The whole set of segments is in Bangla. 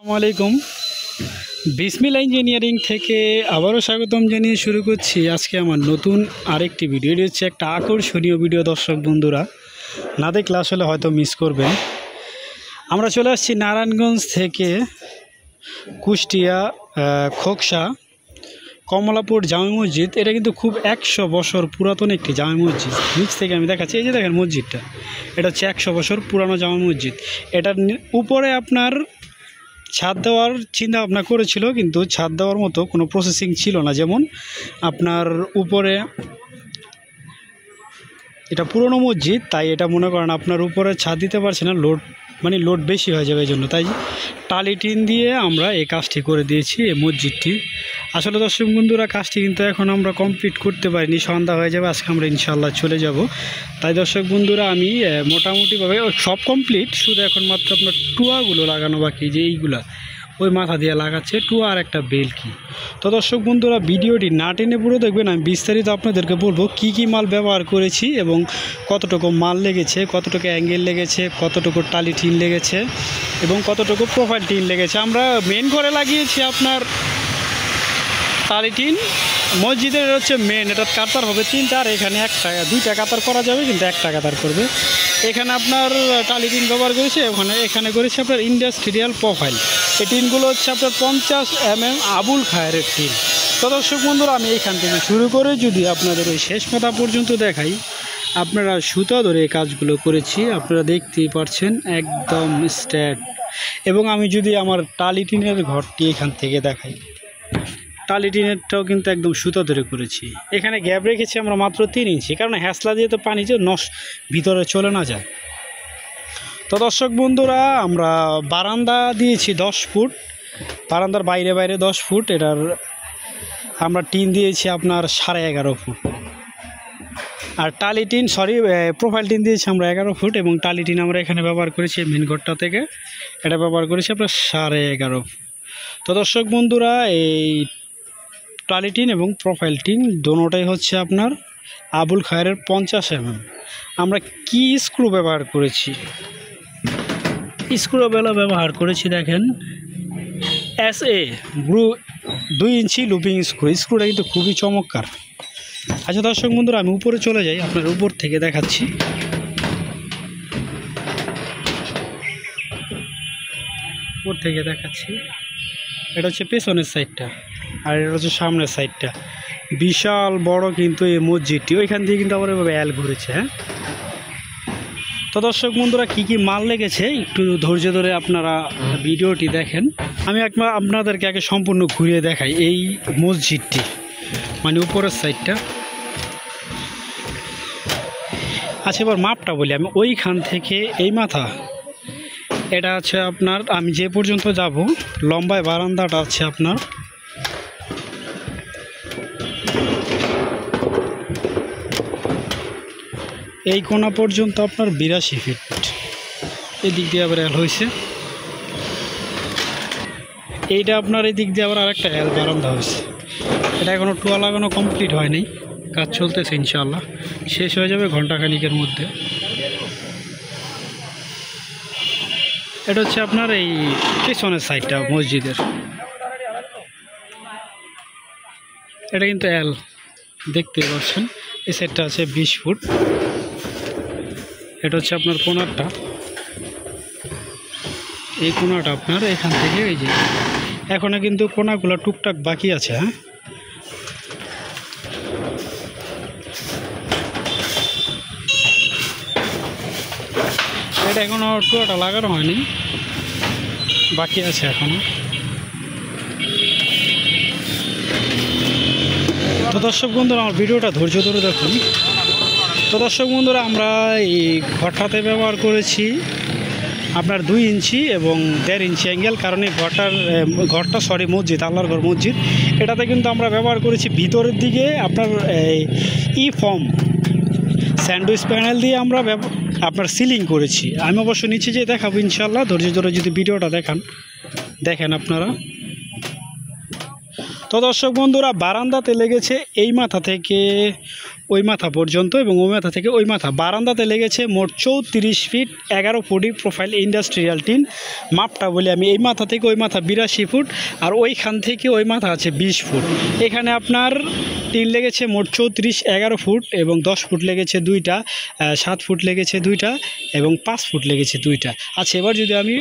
আসসালামাইকুম বিসমিল্লাহ ইঞ্জিনিয়ারিং থেকে আবারও স্বাগতম জানিয়ে শুরু করছি আজকে আমার নতুন আরেকটি ভিডিও। এটি হচ্ছে একটা আকর্ষণীয় ভিডিও। দর্শক বন্ধুরা না দেখলে আসলে হয়তো মিস করবেন। আমরা চলে আসছি নারায়ণগঞ্জ থেকে কুষ্টিয়া খোকসা কমলাপুর জামে মসজিদ। এটা কিন্তু খুব 100 বছর পুরাতন একটি জামে মসজিদ। নিচ থেকে আমি দেখাচ্ছি, এই যে দেখেন মসজিদটা, এটা হচ্ছে 100 বছর পুরানো জামে মসজিদ। এটার উপরে আপনার ছাদ দেওয়ার চিন্তা ভাবনা করেছিল, কিন্তু ছাদ দেওয়ার মতো কোনো প্রসেসিং ছিল না। যেমন আপনার উপরে এটা পুরনো মসজিদ, তাই এটা মনে করেন আপনার উপরে ছাদ দিতে পারছে না, লোড বেশি হয়ে যাবে। এই জন্য তাই টালি টিন দিয়ে আমরা এই কাজটি করে দিয়েছি এই মসজিদটি। আসলে দর্শক বন্ধুরা কাজটি কিন্তু এখন আমরা কমপ্লিট করতে পারিনি, সন্ধ্যা হয়ে যাবে। আজকে আমরা ইনশাল্লাহ চলে যাব। তাই দর্শক বন্ধুরা আমি মোটামুটিভাবে সব কমপ্লিট, শুধু এখন মাত্র আপনার টুয়াগুলো লাগানো বাকি, যে এইগুলা ওই মাথা দিয়ে লাগাচ্ছে টুয়া আর একটা বেল কি। তো দর্শক বন্ধুরা ভিডিওটি না টেনে পুরো দেখবেন। আমি বিস্তারিত আপনাদেরকে বলবো কি কি মাল ব্যবহার করেছি এবং কতটুকু মাল লেগেছে, কতটুকু অ্যাঙ্গেল লেগেছে, কতটুকু টালি টিন লেগেছে এবং কতটুকু প্রোফাইল টিন লেগেছে। আমরা মেন করে লাগিয়েছি আপনার টালি টিন। মসজিদের হচ্ছে মেন, এটা কাতার হবে 3টা, আর এখানে 2টা কাতার করা যাবে, কিন্তু 1টা কাতার করবে। এখানে আপনার টালি টিন ব্যবহার করেছে, এখানে করেছে আপনার ইন্ডাস্ট্রিয়াল প্রোফাইল। এই টিনগুলো হচ্ছে আপনার 50 mm আবুল খায়েরের টিন। তো দর্শক বন্ধুরা আমি এইখান থেকে শুরু করে যদি আপনাদের ওই শেষ মাথা পর্যন্ত দেখাই, আপনারা সুতা ধরে এই কাজগুলো করেছি, আপনারা দেখতেই পাচ্ছেন একদম স্ট্যান্ড। এবং আমি যদি আমার টালি টিনের ঘরটি এখান থেকে দেখাই, টালি টিনেরটাও কিন্তু একদম সুতা ধরে করেছি। এখানে গ্যাপ রেখেছি আমরা মাত্র 3 ইঞ্চি, কারণ হ্যাসলা দিয়ে তো পানি যে ভিতরে চলে না যায়। তো দর্শক বন্ধুরা আমরা বারান্দা দিয়েছি 10 ফুট, বারান্দার বাইরে 10 ফুট। এটার আমরা টিন দিয়েছি আপনার 11.5 ফুট, আর টালি টিন প্রোফাইল টিন দিয়েছি আমরা 11 ফুট, এবং টালি টিন আমরা এখানে ব্যবহার করেছি মেন ঘরটা থেকে, এটা ব্যবহার করেছি আপনার 11.5 ফুট। তো দর্শক বন্ধুরা এই টালি টিন এবং প্রোফাইল টিন দোনোটাই হচ্ছে আপনার আবুল খায়েরের 50 mm। আমরা কি স্ক্রু ব্যবহার করেছি, স্ক্রুবেলা ব্যবহার করেছি দেখেন SA গ্রু 2 ইঞ্চি লুপিং স্ক্রুটা কিন্তু খুবই চমৎকার। আচ্ছা দর্শক বন্ধুরা আমি উপরে চলে যাই, আপনার উপর থেকে দেখাচ্ছি। উপর থেকে দেখাচ্ছি, এটা হচ্ছে পেছনের সাইডটা, আর এটা হচ্ছে সামনের সাইডটা। বিশাল বড় কিন্তু এই মসজিদটি, ওইখান থেকে কিন্তু আবার এভাবে অ্যাল ঘুরেছে। হ্যাঁ, তো দর্শক বন্ধুরা কী কী মাল লেগেছে একটু ধৈর্য ধরে আপনারা ভিডিওটি দেখেন। আমি আপনাদেরকে আগে সম্পূর্ণ ঘুরিয়ে দেখাই এই মসজিদটি, মানে উপরের সাইডটা। আচ্ছা এবার মাপটা বলি আমি, ওইখান থেকে এই মাথা, এটা আছে আপনার, আমি যে পর্যন্ত যাব লম্বায় বারান্দাটা আছে আপনার এই কোণা পর্যন্ত আপনার 82 ফিট। এদিক দিয়ে আবার অ্যাল হয়েছে, এইটা আপনার এদিক দিয়ে আবার আরেকটা অ্যাল বারান্দা হয়েছে। এটা এখনও টুয়া লাগানো কমপ্লিট হয়নি, কাজ চলতেছে, ইনশাআল্লাহ শেষ হয়ে যাবে ঘন্টাখানিকের মধ্যে। এটা হচ্ছে আপনার এই পেছনের সাইডটা মসজিদের, এটা কিন্তু অ্যাল দেখতে পাচ্ছেন। এই সাইডটা আছে 20 ফুট। এটা হচ্ছে আপনার কোণারটা, এই কোণাটা আপনার এখান থেকে এই যে এখনও কিন্তু কোণাগুলো টুকটাক বাকি আছে। হ্যাঁ, এটা এখনও টুয়াটা লাগানো হয়নি, বাকি আছে এখনও। তো দর্শক বন্ধুরা আমার ভিডিওটা ধৈর্য ধরে দেখুন। তো দর্শক বন্ধুরা আমরা এই ঘরটাতে ব্যবহার করেছি আপনার 2 ইঞ্চি এবং 1.5 ইঞ্চি অ্যাঙ্গেল, কারণ এই ঘরটা মসজিদ, আল্লাহর ঘর মসজিদ। এটাতে কিন্তু আমরা ব্যবহার করেছি ভিতরের দিকে আপনার ফর্ম স্যান্ডউইচ প্যানেল দিয়ে আমরা আপনার সিলিং করেছি। আমি অবশ্য নিচে যেয়ে দেখাবো ইনশাল্লাহ, ধৈর্য ধরে যদি ভিডিওটা দেখেন আপনারা। তো দর্শক বন্ধুরা বারান্দাতে লেগেছে এই মাথা থেকে ওই মাথা পর্যন্ত এবং ওই মাথা থেকে ওই মাথা বারান্দাতে লেগেছে মোট 34 ফিট 11 ফুটি প্রোফাইল ইন্ডাস্ট্রিয়াল টিন। মাপটা বলি আমি, এই মাথা থেকে ওই মাথা 82 ফুট আর ওইখান থেকে ওই মাথা আছে 20 ফুট। এখানে আপনার টিন লেগেছে মোট 34 11 ফুট এবং 10 ফুট লেগেছে দুইটা, 7 ফুট লেগেছে দুইটা এবং 5 ফুট লেগেছে দুইটা। আচ্ছা, এবার যদি আমি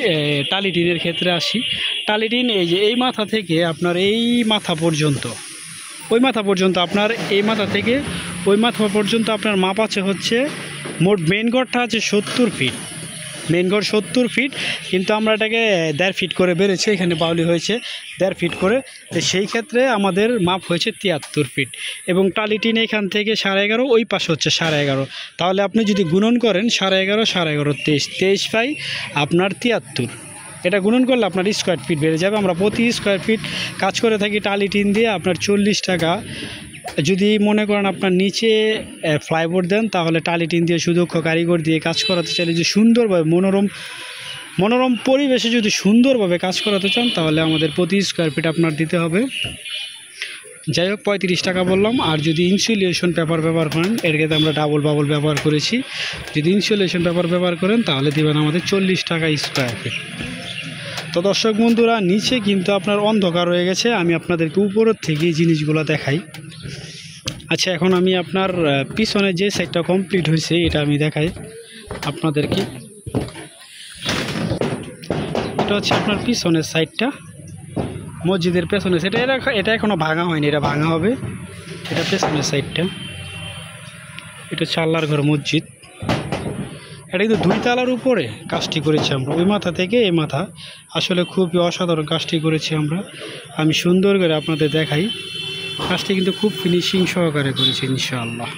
টালি টিনের ক্ষেত্রে আসি, টালি টিন এই যে এই মাথা থেকে আপনার এই মাথা পর্যন্ত ওই মাথা পর্যন্ত, আপনার এই মাথা থেকে ওই মাথা পর্যন্ত আপনার মাপ আছে হচ্ছে মোট মেন গড়টা আছে 70 ফিট, মেন গড় 70 ফিট, কিন্তু আমরা এটাকে 1.5 ফিট করে বেড়েছে, এখানে বাউলি হয়েছে 1.5 ফিট করে, তো সেই ক্ষেত্রে আমাদের মাপ হয়েছে 73 ফিট। এবং টালি টিন এখান থেকে 11.5, ওই পাশে হচ্ছে 11.5, তাহলে আপনি যদি গুণন করেন 11.5 11.5 23 পাই আপনার 73। এটা গুণন করলে আপনার স্কোয়ার ফিট বেড়ে যাবে। আমরা প্রতি স্কোয়ার ফিট কাজ করে থাকি টালি টিন দিয়ে আপনার 40 টাকা। যদি মনে করেন আপনার নিচে ফ্লাইবোর্ড দেন, তাহলে টালি টিন দিয়ে সুদক্ষ কারিগর দিয়ে কাজ করাতে চাইলে যে সুন্দরভাবে মনোরম পরিবেশে যদি সুন্দরভাবে কাজ করাতে চান, তাহলে আমাদের প্রতি স্কোয়ার ফিট আপনার দিতে হবে, যাই হোক 35 টাকা বললাম। আর যদি ইনসুলেশন পেপার ব্যবহার করেন, এর ক্ষেত্রে আমরা ডাবল বাবল ব্যবহার করেছি, যদি ইনসুলেশন পেপার ব্যবহার করেন তাহলে দেবেন আমাদের 40 টাকা স্কোয়ার ফিট। তো দর্শক বন্ধুরা, নিচে কিন্তু আপনার অন্ধকার হয়ে গেছে, আমি আপনাদেরকে উপরের থেকে জিনিসগুলো দেখাই। আচ্ছা, এখন আমি আপনার পিছনে যে সাইডটা কমপ্লিট হয়েছে এটা আমি দেখাই আপনাদেরকে। এটা হচ্ছে আপনার পিছনের সাইডটা, মসজিদের পেছনের সাইড। এটা এখনও ভাঙা হয়নি, এটা ভাঙা হবে। এটা পেছনের সাইডটা, এটা হচ্ছে আল্লাহর ঘর মসজিদ। এটা কিন্তু 2 তলার উপরে কাজটি করেছি আমরা, ওই মাথা থেকে এই মাথা, আসলে খুবই অসাধারণ কাজটি করেছি আমরা। আমি সুন্দর করে আপনাদের দেখাই, কাজটি কিন্তু খুব ফিনিশিং সহকারে করেছি ইনশাআল্লাহ।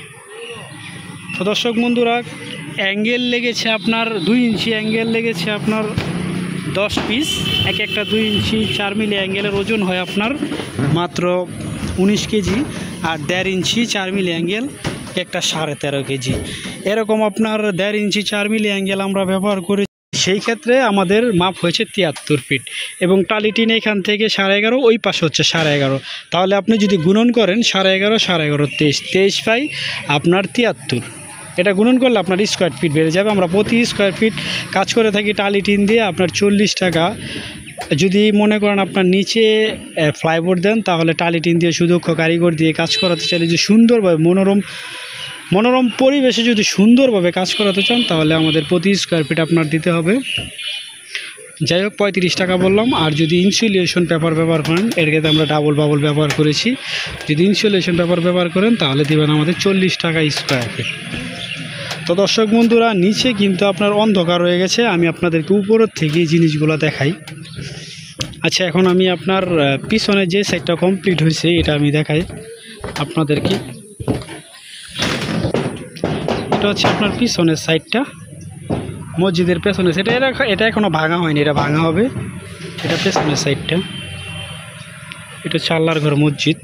তো দর্শক বন্ধুরা, অ্যাঙ্গেল লেগেছে আপনার 2 ইঞ্চি অ্যাঙ্গেল লেগেছে আপনার 10 পিস, একটা 2 ইঞ্চি 4 মিলি অ্যাঙ্গেলের ওজন হয় আপনার মাত্র 19 কেজি, আর 1.5 ইঞ্চি 4 মিলি অ্যাঙ্গেল একটা 13.5 কেজি। এরকম আপনার 1.5 ইঞ্চি 4 মিলি অ্যাঙ্গেল আমরা ব্যবহার করি, সেই ক্ষেত্রে আমাদের মাপ হয়েছে 73 ফিট। এবং টালি টিন এখান থেকে 11.5, ওই পাশে হচ্ছে 11.5, তাহলে আপনি যদি গুণন করেন 11.5 23 পাই আপনার 73। এটা গুণন করলে আপনার স্কোয়ার ফিট বেড়ে যাবে। আমরা প্রতি স্কোয়ার ফিট কাজ করে থাকি টালি টিন দিয়ে আপনার 40 টাকা। যদি মনে করেন আপনার নিচে ফ্লাইবোর্ড দেন, তাহলে টালি টিন দিয়ে সুদক্ষ কারিগর দিয়ে কাজ করাতে চাইলে যে সুন্দরভাবে মনোরম পরিবেশে যদি সুন্দরভাবে কাজ করাতে চান, তাহলে আমাদের প্রতি স্কোয়ার ফিট আপনার দিতে হবে, যাই হোক 35 টাকা বললাম। আর যদি ইনসুলেশন পেপার ব্যবহার করেন, এর ক্ষেত্রে আমরা ডাবল বাবল ব্যবহার করেছি, যদি ইনসুলেশন পেপার ব্যবহার করেন তাহলে দেবেন আমাদের 40 টাকা স্কোয়ার ফিট। তো দর্শক বন্ধুরা, নিচে কিন্তু আপনার অন্ধকার হয়ে গেছে, আমি আপনাদেরকে উপরের থেকে জিনিসগুলো দেখাই। আচ্ছা, এখন আমি আপনার পিছনে যে সাইডটা কমপ্লিট হয়েছে এটা আমি দেখাই আপনাদেরকে। এটা হচ্ছে আপনার পিছনের সাইডটা, মসজিদের পেছনের সাইড। এটা এখনও ভাঙা হয়নি, এটা ভাঙা হবে। এটা পেছনের সাইডটা, এটা হচ্ছে আল্লাহর ঘর মসজিদ।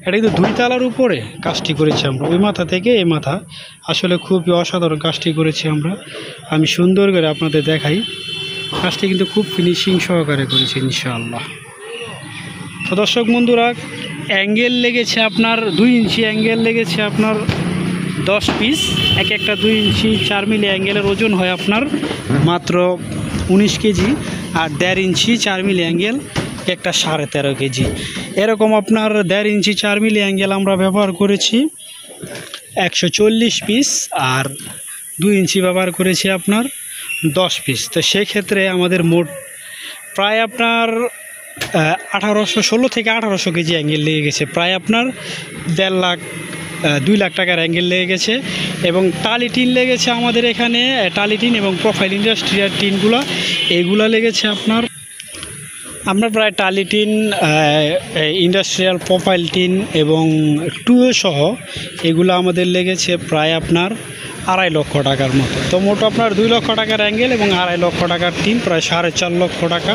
এটা কিন্তু 2 তলার উপরে কাজটি করেছি আমরা, ওই মাথা থেকে এই মাথা, আসলে খুবই অসাধারণ কাজটি করেছি আমরা। আমি সুন্দর করে আপনাদের দেখাই, কাজটি কিন্তু খুব ফিনিশিং সহকারে করেছি ইনশাআল্লাহ। তো দর্শক বন্ধুরা, অ্যাঙ্গেল লেগেছে আপনার 2 ইঞ্চি অ্যাঙ্গেল লেগেছে আপনার 10 পিস, একটা 2 ইঞ্চি 4 মিলি অ্যাঙ্গেলের ওজন হয় আপনার মাত্র 19 কেজি, আর 1.5 ইঞ্চি 4 মিলি অ্যাঙ্গেল একটা 13.5 কেজি। এরকম আপনার 1.5 ইঞ্চি 4 মিলি অ্যাঙ্গেল আমরা ব্যবহার করেছি 140 পিস, আর 2 ইঞ্চি ব্যবহার করেছি আপনার 10 পিস। তো সেক্ষেত্রে আমাদের মোট প্রায় আপনার 16 থেকে 1800 কেজি অ্যাঙ্গেল লেগে গেছে, প্রায় আপনার 2 লাখ টাকার অ্যাঙ্গেল লেগে গেছে। এবং টালি টিন লেগেছে আমাদের এখানে, টালি টিন এবং প্রোফাইল ইন্ডাস্ট্রিয়াল টিনগুলো, এইগুলো লেগেছে আপনার প্রায় টালি টিন, ইন্ডাস্ট্রিয়াল প্রোফাইল টিন এবং টুয়ে সহ এগুলো আমাদের লেগেছে প্রায় আপনার 2.5 লক্ষ টাকার মতো। তো মোট আপনার 2 লক্ষ টাকার অ্যাঙ্গেল এবং 2.5 লক্ষ টাকার টিন, প্রায় 4.5 লক্ষ টাকা।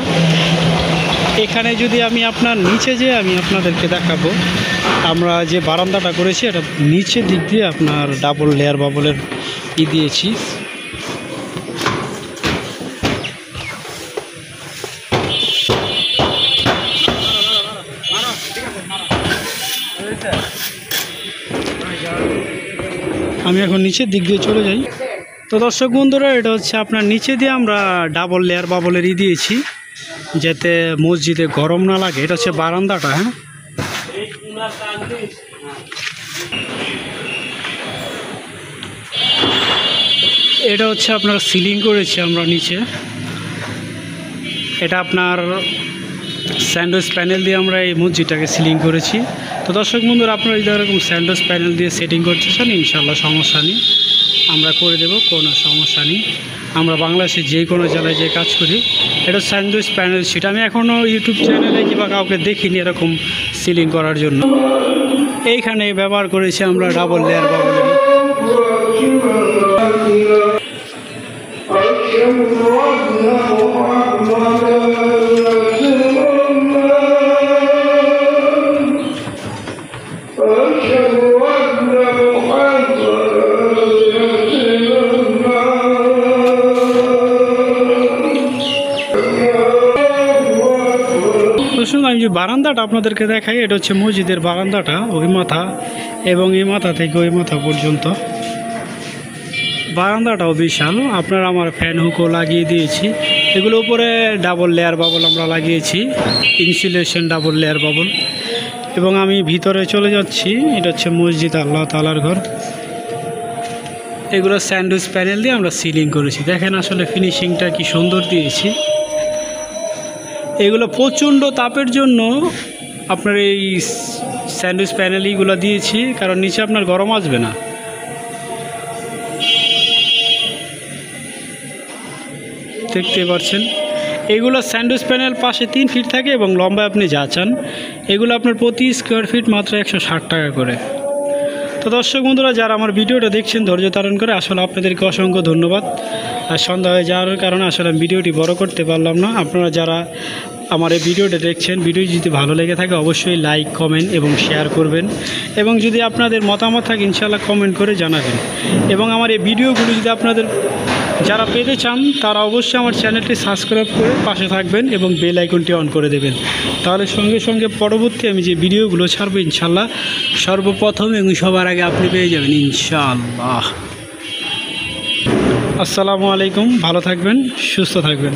এখানে যদি আমি আপনার নিচে যে আমি আপনাদেরকে দেখাবো, আমরা যে বারান্দাটা করেছি এটা নিচের দিক দিয়ে আপনার ডাবল লেয়ার বাবলের দিয়েছি। আমি এখন নিচের দিক দিয়ে চলে যাই। তো দর্শক বন্ধুরা, এটা হচ্ছে আপনার নিচে দিয়ে আমরা ডাবল লেয়ার বাবলেরই দিয়েছি যাতে মসজিদে গরম না লাগে। এটা হচ্ছে বারান্দাটা। হ্যাঁ, এটা হচ্ছে আপনার সিলিং করেছি আমরা নিচে। এটা আপনার স্যান্ডউইচ প্যানেল দিয়ে আমরা এই মসজিদটাকে সিলিং করেছি। তো দর্শক বন্ধুরা, আপনারা যদি এরকম স্যান্ডউইচ প্যানেল দিয়ে সেটিং করতে চান, ইনশাল্লাহ সমস্যা নেই, আমরা করে দেব, কোনো সমস্যা নেই। আমরা বাংলাদেশে যে কোনো জেলায় যে কাজ করি। এটা স্যান্ডউইচ প্যানেল শিট। আমি এখনও ইউটিউব চ্যানেলে কিংবা কাউকে দেখিনি এরকম সিলিং করার জন্য। এইখানে ব্যবহার করেছি আমরা ডাবল লেয়ার বাবল। আমি যে বারান্দাটা আপনাদেরকে দেখাই, এটা হচ্ছে মসজিদের বারান্দাটা, ওই মাথা এবং এই মাথা থেকে ওই মাথা পর্যন্ত। বারান্দাটাও বিশাল। আপনারা আমার ফ্যান হুকও লাগিয়ে দিয়েছি। এগুলো উপরে ডাবল লেয়ার বাবল আমরা লাগিয়েছি, ইনসুলেশন ডাবল লেয়ার বাবল। এবং আমি ভিতরে চলে যাচ্ছি। এটা হচ্ছে মসজিদ, আল্লাহ তাআলার ঘর। এগুলো স্যান্ডউইচ প্যানেল দিয়ে আমরা সিলিং করেছি। দেখেন আসলে ফিনিশিংটা কি সুন্দর দিয়েছি। এগুলো প্রচণ্ড তাপের জন্য আপনার এই স্যান্ডউইচ প্যানেলগুলো দিয়েছি, কারণ নিচে আপনার গরম আসবে না। দেখতে পাচ্ছেন এগুলো স্যান্ডউইচ প্যানেল পাশে 3 ফিট থাকে এবং লম্বায় আপনি যা চান। এগুলো আপনার প্রতি স্কোয়ার ফিট মাত্র 160 টাকা করে। তো দর্শক বন্ধুরা, যারা আমার ভিডিওটা দেখছেন ধৈর্য ধারণ করে, আসলে আপনাদেরকে অসংখ্য ধন্যবাদ। আর সন্ধ্যা হয়ে যাওয়ার কারণে আসলে আমি ভিডিওটি বড় করতে পারলাম না। আপনারা যারা আমার এই ভিডিওটা দেখছেন, ভিডিও যদি ভালো লেগে থাকে অবশ্যই লাইক, কমেন্ট এবং শেয়ার করবেন। এবং যদি আপনাদের মতামত থাকে ইনশাআল্লাহ কমেন্ট করে জানাবেন। এবং আমার এই ভিডিওগুলো যদি আপনাদের যারা পেতে চান তারা অবশ্যই আমার চ্যানেলটি সাবস্ক্রাইব করে পাশে থাকবেন এবং বেল আইকনটি অন করে দেবেন। তাহলে সঙ্গে সঙ্গে পরবর্তী আমি যে ভিডিওগুলো ছাড়বো ইনশাআল্লাহ সর্বপ্রথম এবং সবার আগে আপনি পেয়ে যাবেন ইনশাআল্লাহ। আসসালামু আলাইকুম, ভালো থাকবেন, সুস্থ থাকবেন।